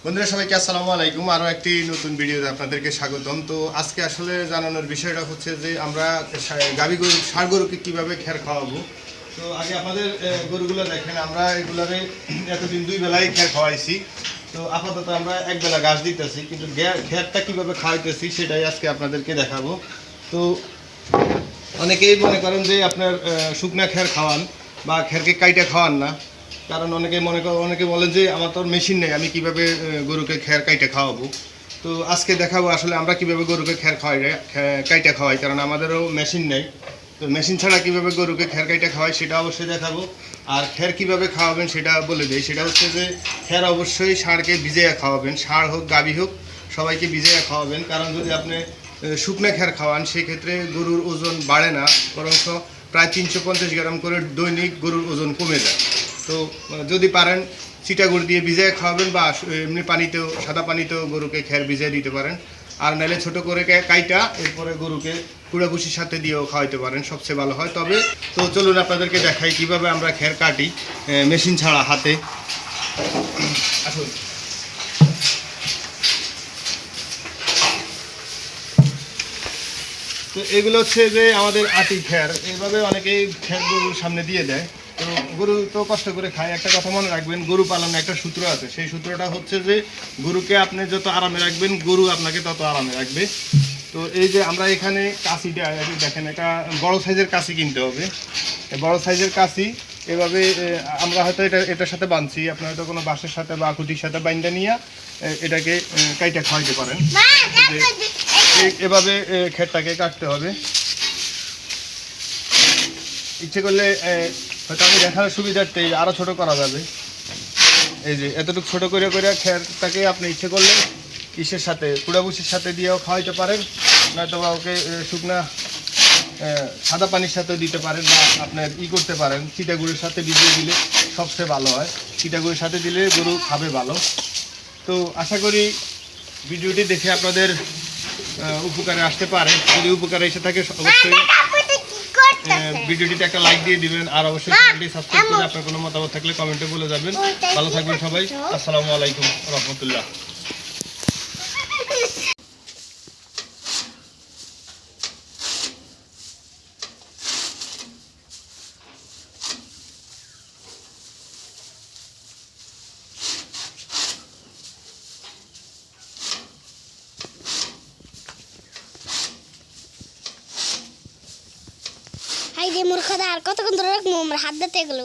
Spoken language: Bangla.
বন্ধুরা সবাইকে আসসালামু আলাইকুম। আরও একটি নতুন ভিডিওতে আপনাদেরকে স্বাগতম। তো আজকে আসলে জানানোর বিষয়টা হচ্ছে যে আমরা গাভী গরু ষাঁড় গরুকে কীভাবে খ্যার খাওয়াবো। তো আগে আপনাদের গরুগুলো দেখেন, আমরা এগুলারে এতদিন দুই বেলায় খ্যার খাওয়াইছি। তো আপাতত আমরা এক বেলা ঘাস দিতেছি, কিন্তু খ্যারটা কীভাবে খাওয়াইতেছি সেটাই আজকে আপনাদেরকে দেখাবো। তো অনেকেই মনে করেন যে আপনার শুকনা খ্যার খাওয়ান বা খ্যারকে কাইটা খাওয়ান না, কারণ অনেকে বলেন যে আমার তো মেশিন নেই, আমি কিভাবে গরুকে খ্যার কাইটা খাওয়াবো। তো আজকে দেখাবো আসলে আমরা কিভাবে গরুকে খ্যার কাইটা খাওয়াই, কারণ আমাদেরও মেশিন নেই। তো মেশিন ছাড়া কিভাবে গরুকে খ্যার কাইটা খাওয়াই সেটা অবশ্যই দেখাবো। আর খ্যার কিভাবে খাওয়াবেন সেটা বলে দেয়। সেটা হচ্ছে যে খ্যার অবশ্যই ষাঁড়কে ভিজাইয়া খাওয়াবেন, ষাঁড় হোক গাভী হোক সবাইকে ভিজাইয়া খাওয়াবেন। কারণ যদি আপনি শুকনো খ্যার খাওয়ান সেক্ষেত্রে গরুর ওজন বাড়ে না, বরং প্রায় 350 গ্রাম করে দৈনিক গরুর ওজন কমে যায়। তো যদি পারেন চিটাগুড় দিয়ে ভিজিয়ে খাওয়াবেন, বা এমনি পানিতেও, সাদা পানিতেও গরুকে খ্যার ভিজিয়ে দিতে পারেন। আর নাহলে ছোটো করে কাইটা এরপরে গরুকে কুড়াকুশির সাথে দিয়েও খাওয়াইতে পারেন, সবচেয়ে ভালো হয়। তবে তো চলুন আপনাদেরকে দেখাই কিভাবে আমরা খ্যার কাটি মেশিন ছাড়া, হাতে। আসুন। তো এগুলো হচ্ছে যে আমাদের আটি খ্যার, এইভাবে অনেকেই খ্যার গরুর সামনে দিয়ে দেয়। তো গরু তো কষ্ট করে খায়। একটা কথা মনে রাখবেন, গরু পালনে একটা সূত্র আছে। সেই সূত্রটা হচ্ছে যে গরুকে আপনি যত আরামে রাখবেন গরু আপনাকে তত আরামে রাখবে। তো এই যে আমরা এখানে কাশিটা দেখেন, এটা বড় সাইজের কাশি কিনতে হবে। বড় সাইজের কাশি এভাবে আমরা হয়তো এটার সাথে বাঁধছি, আপনার হয়তো কোনো বাঁশের সাথে বা খুঁটির সাথে বাইন্দা নিয়ে এটাকে কাইটা খাওয়াইতে পারেন। এভাবে খ্যারটাকে কাটতে হবে। ইচ্ছে করলে হয়তো আমি দেখার সুবিধার্থে আরও ছোট করা যাবে। এই যে এতটুকু ছোট করে খ্যারটাকে আপনি ইচ্ছে করলে ইসের সাথে কুড়াবুসির সাথে দিয়েও খাওয়াইতে পারেন, নয়তো বা ওকে শুকনা সাদা পানির সাথেও দিতে পারেন, বা আপনার করতে পারেন চিটাগুড়ির সাথে ভিজিয়ে দিলে সবচেয়ে ভালো হয়। চিটাগুড়ির সাথে দিলে গরু খাবে ভালো। তো আশা করি ভিডিওটি দেখে আপনাদের উপকারে আসতে পারে। যদি উপকারে এসে থাকে অবশ্যই ভিডিওটিতে একটা লাইক দিয়ে দিবেন, আর অবশ্যই চ্যানেলটি সাবস্ক্রাইব করে আপনার কোনো মতামত থাকলে কমেন্টে বলে যাবেন। ভালো থাকবেন সবাই। আসসালামু আলাইকুম রহমতুল্লাহ। হাই রে মূর্খদা, আর কতক্ষণ ধরে রাখবো? আমার হাত দিতে এগুলো।